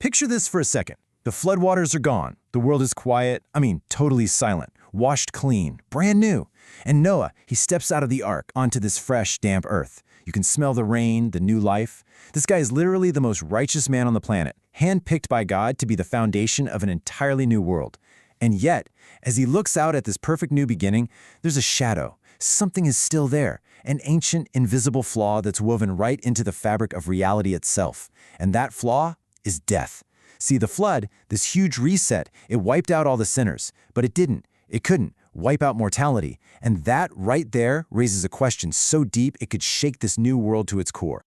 Picture this for a second. The floodwaters are gone. The world is quiet, totally silent, washed clean, brand new. And Noah, he steps out of the ark onto this fresh, damp earth. You can smell the rain, the new life. This guy is literally the most righteous man on the planet, handpicked by God to be the foundation of an entirely new world. And yet, as he looks out at this perfect new beginning, there's a shadow. Something is still there, an ancient, invisible flaw that's woven right into the fabric of reality itself. And that flaw is death. See, the flood, this huge reset, it wiped out all the sinners, but it didn't. It couldn't wipe out mortality. And that right there raises a question so deep it could shake this new world to its core.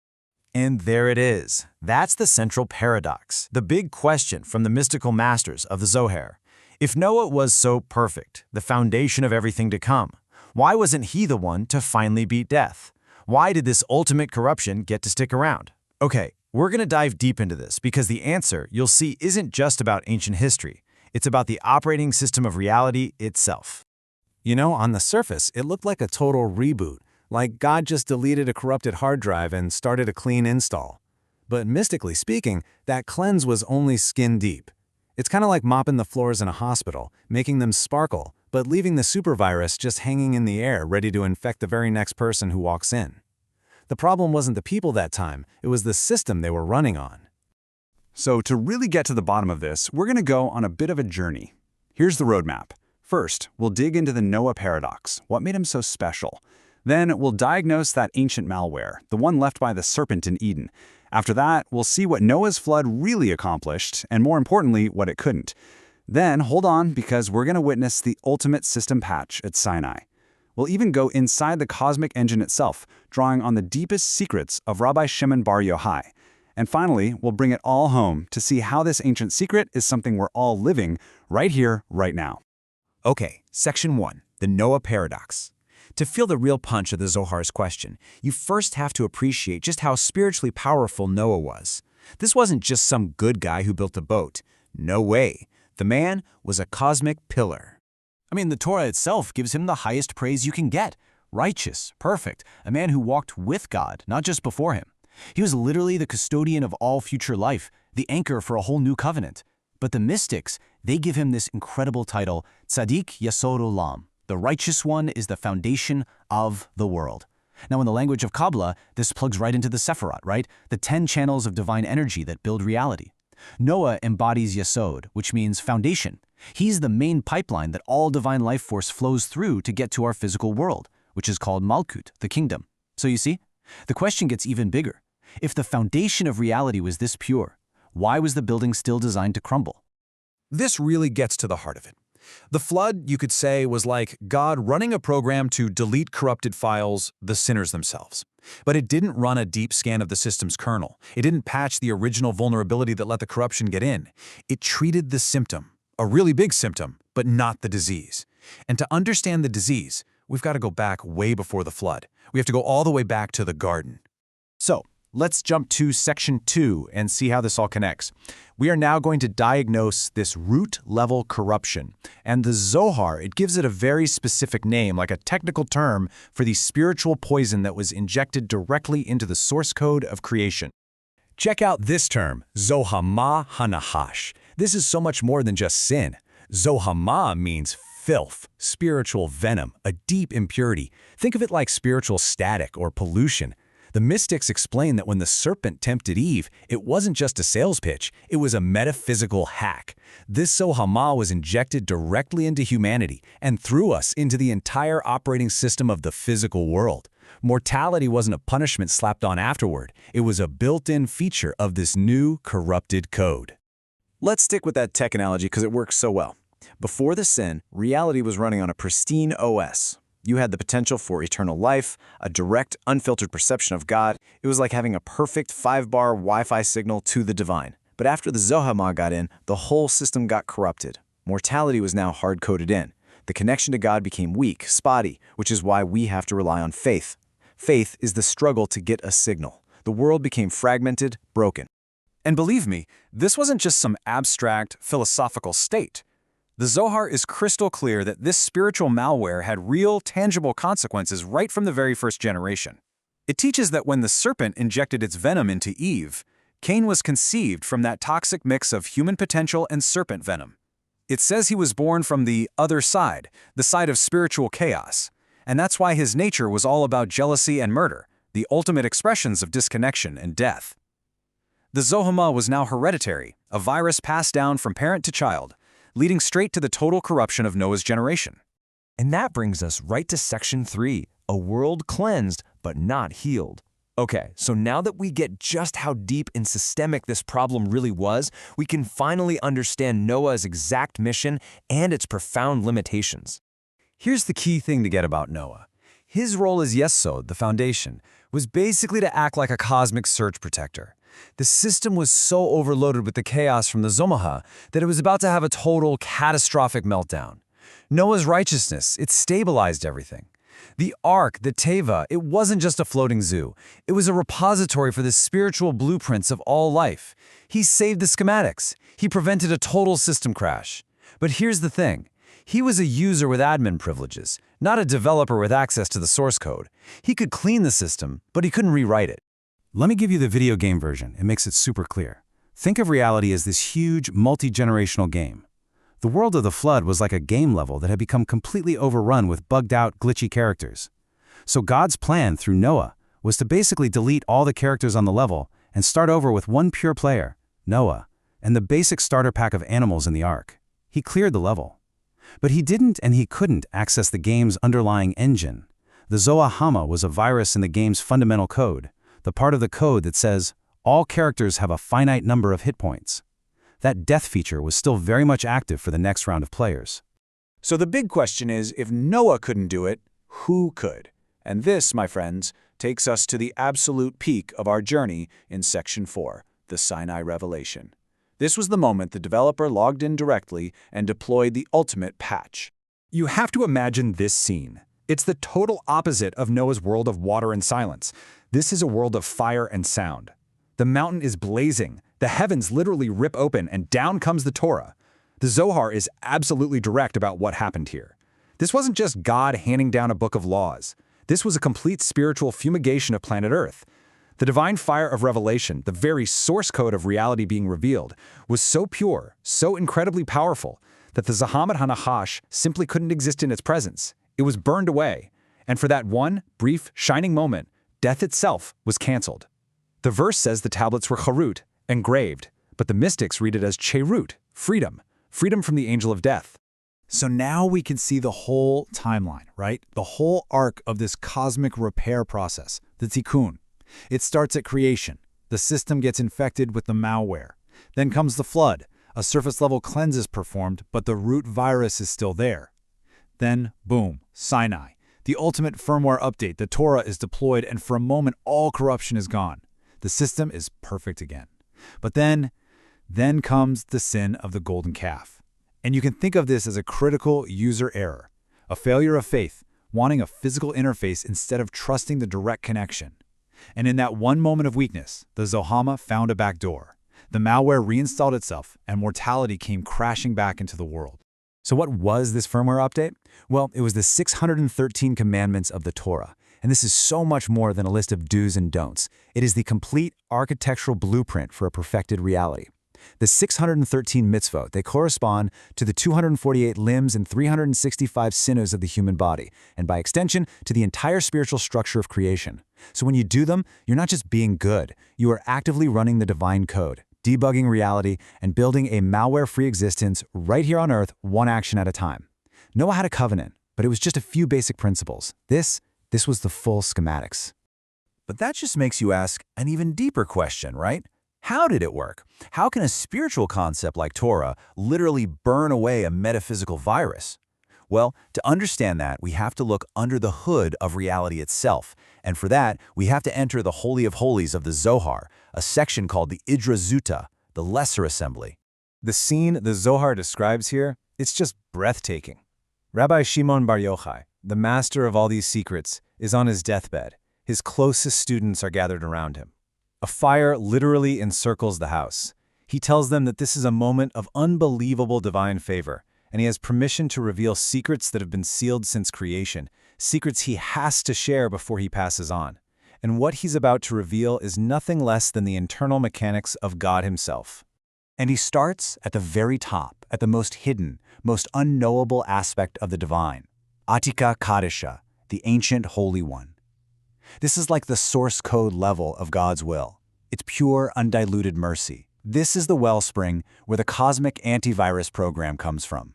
And there it is. That's the central paradox, the big question from the mystical masters of the Zohar. If Noah was so perfect, the foundation of everything to come, why wasn't he the one to finally beat death? Why did this ultimate corruption get to stick around? Okay, we're going to dive deep into this because the answer, you'll see, isn't just about ancient history. It's about the operating system of reality itself. On the surface, it looked like a total reboot, like God just deleted a corrupted hard drive and started a clean install. But mystically speaking, that cleanse was only skin deep. It's kind of like mopping the floors in a hospital, making them sparkle, but leaving the supervirus just hanging in the air ready to infect the very next person who walks in. The problem wasn't the people that time, it was the system they were running on. So to really get to the bottom of this, we're going to go on a bit of a journey. Here's the roadmap. First, we'll dig into the Noah paradox, what made him so special. Then we'll diagnose that ancient malware, the one left by the serpent in Eden. After that, we'll see what Noah's flood really accomplished, and more importantly, what it couldn't. Then, hold on, because we're going to witness the ultimate system patch at Sinai. We'll even go inside the cosmic engine itself, drawing on the deepest secrets of Rabbi Shimon Bar Yochai. And finally, we'll bring it all home to see how this ancient secret is something we're all living right here, right now. Okay, Section 1, the Noah paradox. To feel the real punch of the Zohar's question, you first have to appreciate just how spiritually powerful Noah was. This wasn't just some good guy who built a boat. No way. The man was a cosmic pillar. The Torah itself gives him the highest praise you can get. Righteous, perfect, a man who walked with God, not just before him. He was literally the custodian of all future life, the anchor for a whole new covenant. But the mystics, they give him this incredible title, Tzaddik Yesod Olam. The righteous one is the foundation of the world. Now, in the language of Kabbalah, this plugs right into the Sephirot, right? The 10 channels of divine energy that build reality. Noah embodies Yesod, which means foundation. He's the main pipeline that all divine life force flows through to get to our physical world, which is called Malkut, the kingdom. So you see, the question gets even bigger. If the foundation of reality was this pure, why was the building still designed to crumble? This really gets to the heart of it. The flood, you could say, was like God running a program to delete corrupted files, the sinners themselves. But it didn't run a deep scan of the system's kernel. It didn't patch the original vulnerability that let the corruption get in. It treated the symptom, a really big symptom, but not the disease. And to understand the disease, we've got to go back way before the flood. We have to go all the way back to the garden. So, let's jump to Section 2 and see how this all connects. We are now going to diagnose this root-level corruption. And the Zohar, it gives it a very specific name, like a technical term for the spiritual poison that was injected directly into the source code of creation. Check out this term, Zohama Hanahash. This is so much more than just sin. Zohama means filth, spiritual venom, a deep impurity. Think of it like spiritual static or pollution. The mystics explain that when the serpent tempted Eve, it wasn't just a sales pitch, it was a metaphysical hack. This Zohama was injected directly into humanity and through us into the entire operating system of the physical world. Mortality wasn't a punishment slapped on afterward, it was a built-in feature of this new, corrupted code. Let's stick with that tech analogy because it works so well. Before the sin, reality was running on a pristine OS. You had the potential for eternal life, a direct, unfiltered perception of God. It was like having a perfect 5-bar Wi-Fi signal to the divine. But after the Zohama got in, the whole system got corrupted. Mortality was now hard-coded in. The connection to God became weak, spotty, which is why we have to rely on faith. Faith is the struggle to get a signal. The world became fragmented, broken. And believe me, this wasn't just some abstract, philosophical state. The Zohar is crystal clear that this spiritual malware had real, tangible consequences right from the very first generation. It teaches that when the serpent injected its venom into Eve, Cain was conceived from that toxic mix of human potential and serpent venom. It says he was born from the other side, the side of spiritual chaos. And that's why his nature was all about jealousy and murder, the ultimate expressions of disconnection and death. The Zohama was now hereditary, a virus passed down from parent to child, leading straight to the total corruption of Noah's generation. And that brings us right to Section 3, a world cleansed but not healed. Okay, so now that we get just how deep and systemic this problem really was, we can finally understand Noah's exact mission and its profound limitations. Here's the key thing to get about Noah. His role as Yesod, the foundation, was basically to act like a cosmic surge protector. The system was so overloaded with the chaos from the Zomaha that it was about to have a total catastrophic meltdown. Noah's righteousness, it stabilized everything. The Ark, the Teva, it wasn't just a floating zoo. It was a repository for the spiritual blueprints of all life. He saved the schematics. He prevented a total system crash. But here's the thing. He was a user with admin privileges, not a developer with access to the source code. He could clean the system, but he couldn't rewrite it. Let me give you the video game version. It makes it super clear. Think of reality as this huge, multi-generational game. The world of the flood was like a game level that had become completely overrun with bugged-out, glitchy characters. So God's plan through Noah was to basically delete all the characters on the level and start over with one pure player, Noah, and the basic starter pack of animals in the Ark. He cleared the level. But he didn't and he couldn't access the game's underlying engine. The Zoahama was a virus in the game's fundamental code, the part of the code that says all characters have a finite number of hit points. That death feature was still very much active for the next round of players. So the big question is, if Noah couldn't do it, who could? And this, my friends, takes us to the absolute peak of our journey in Section 4, the Sinai Revelation. This was the moment the developer logged in directly and deployed the ultimate patch. You have to imagine this scene. It's the total opposite of Noah's world of water and silence. This is a world of fire and sound. The mountain is blazing. The heavens literally rip open, and down comes the Torah. The Zohar is absolutely direct about what happened here. This wasn't just God handing down a book of laws. This was a complete spiritual fumigation of planet Earth. The divine fire of revelation, the very source code of reality being revealed, was so pure, so incredibly powerful, that the Zahamat HaNachash simply couldn't exist in its presence. It was burned away, and for that one brief, shining moment, death itself was canceled. The verse says the tablets were charut, engraved, but the mystics read it as cherut, freedom from the angel of death. So now we can see the whole timeline, right? The whole arc of this cosmic repair process, the tikkun. It starts at creation. The system gets infected with the malware. Then comes the flood. A surface-level cleanse is performed, but the root virus is still there. Then, boom, Sinai. The ultimate firmware update, the Torah is deployed, and for a moment, all corruption is gone. The system is perfect again. But then comes the sin of the golden calf. And you can think of this as a critical user error, a failure of faith, wanting a physical interface instead of trusting the direct connection. And in that one moment of weakness, the Zohama found a back door. The malware reinstalled itself, and mortality came crashing back into the world. So what was this firmware update? Well, it was the 613 commandments of the Torah. And this is so much more than a list of do's and don'ts. It is the complete architectural blueprint for a perfected reality. The 613 mitzvot, they correspond to the 248 limbs and 365 sinews of the human body, and by extension, to the entire spiritual structure of creation. So when you do them, you're not just being good, you are actively running the divine code, debugging reality, and building a malware-free existence right here on Earth, one action at a time. Noah had a covenant, but it was just a few basic principles. This was the full schematics. But that just makes you ask an even deeper question, right? How did it work? How can a spiritual concept like Torah literally burn away a metaphysical virus? Well, to understand that, we have to look under the hood of reality itself. And for that, we have to enter the Holy of Holies of the Zohar, a section called the Idra Zuta, the Lesser Assembly. The scene the Zohar describes here, it's just breathtaking. Rabbi Shimon Bar Yochai, the master of all these secrets, is on his deathbed. His closest students are gathered around him. A fire literally encircles the house. He tells them that this is a moment of unbelievable divine favor, and he has permission to reveal secrets that have been sealed since creation, secrets he has to share before he passes on. And what he's about to reveal is nothing less than the internal mechanics of God himself. And he starts at the very top, at the most hidden, most unknowable aspect of the divine, Atika Kadisha, the ancient Holy One. This is like the source code level of God's will. It's pure, undiluted mercy. This is the wellspring where the cosmic antivirus program comes from.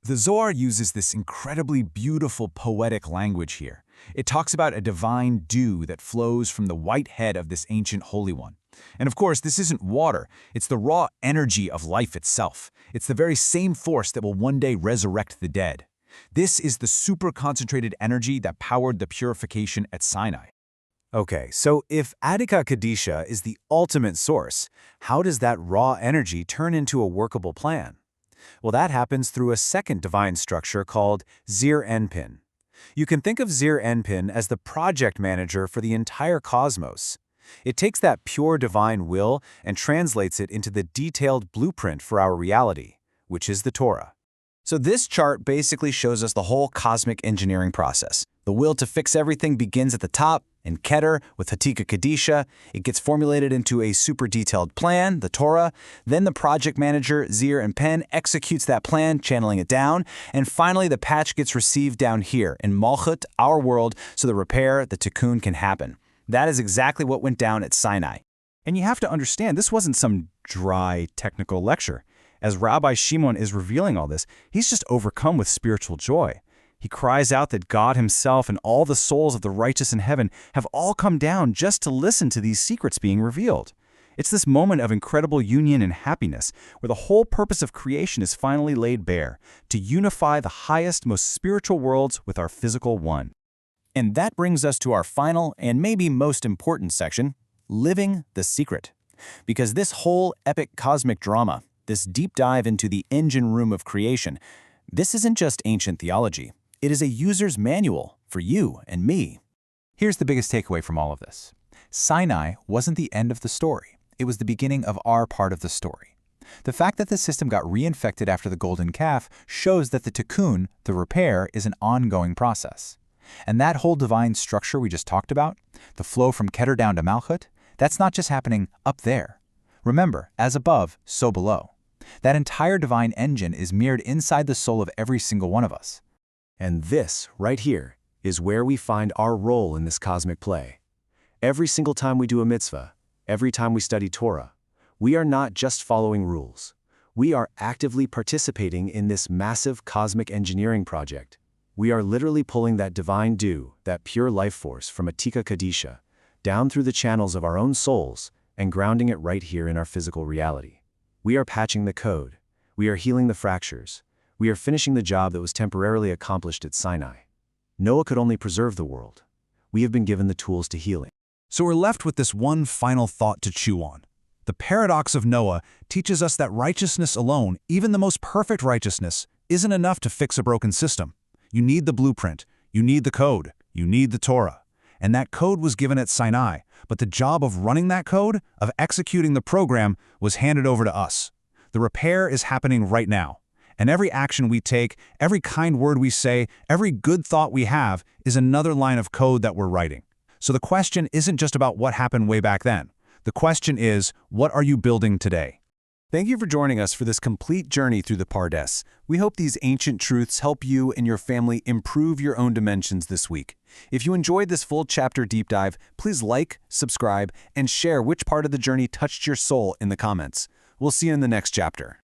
The Zoar uses this incredibly beautiful poetic language here. It talks about a divine dew that flows from the white head of this ancient Holy One. And of course, this isn't water. It's the raw energy of life itself. It's the very same force that will one day resurrect the dead. This is the super-concentrated energy that powered the purification at Sinai. Okay, so if Attika Kadisha is the ultimate source, how does that raw energy turn into a workable plan? Well, that happens through a second divine structure called Zir Enpin. You can think of Zir Enpin as the project manager for the entire cosmos. It takes that pure divine will and translates it into the detailed blueprint for our reality, which is the Torah. So this chart basically shows us the whole cosmic engineering process. The will to fix everything begins at the top, in Keter, with Attika Kadisha. It gets formulated into a super detailed plan, the Torah. Then the project manager, Zir and Pen, executes that plan, channeling it down. And finally, the patch gets received down here, in Malchut, our world, so the repair, the tikkun, can happen. That is exactly what went down at Sinai. And you have to understand, this wasn't some dry, technical lecture. As Rabbi Shimon is revealing all this, he's just overcome with spiritual joy. He cries out that God himself and all the souls of the righteous in heaven have all come down just to listen to these secrets being revealed. It's this moment of incredible union and happiness where the whole purpose of creation is finally laid bare, to unify the highest, most spiritual worlds with our physical one. And that brings us to our final and maybe most important section, living the secret. Because this whole epic cosmic drama, this deep dive into the engine room of creation, this isn't just ancient theology. It is a user's manual for you and me. Here's the biggest takeaway from all of this. Sinai wasn't the end of the story. It was the beginning of our part of the story. The fact that the system got reinfected after the golden calf shows that the tikkun, the repair, is an ongoing process. And that whole divine structure we just talked about, the flow from Keter down to Malchut, that's not just happening up there. Remember, as above, so below. That entire divine engine is mirrored inside the soul of every single one of us. And this, right here, is where we find our role in this cosmic play. Every single time we do a mitzvah, every time we study Torah, we are not just following rules. We are actively participating in this massive cosmic engineering project. We are literally pulling that divine dew, that pure life force from Attika Kadisha, down through the channels of our own souls and grounding it right here in our physical reality. We are patching the code. We are healing the fractures. We are finishing the job that was temporarily accomplished at Sinai. Noah could only preserve the world. We have been given the tools to healing. So we're left with this one final thought to chew on. The paradox of Noah teaches us that righteousness alone, even the most perfect righteousness, isn't enough to fix a broken system. You need the blueprint, you need the code, you need the Torah. And that code was given at Sinai, but the job of running that code, of executing the program, was handed over to us. The repair is happening right now. And every action we take, every kind word we say, every good thought we have is another line of code that we're writing. So the question isn't just about what happened way back then. The question is, what are you building today? Thank you for joining us for this complete journey through the Pardes. We hope these ancient truths help you and your family improve your own dimensions this week. If you enjoyed this full chapter deep dive, please like, subscribe, and share which part of the journey touched your soul in the comments. We'll see you in the next chapter.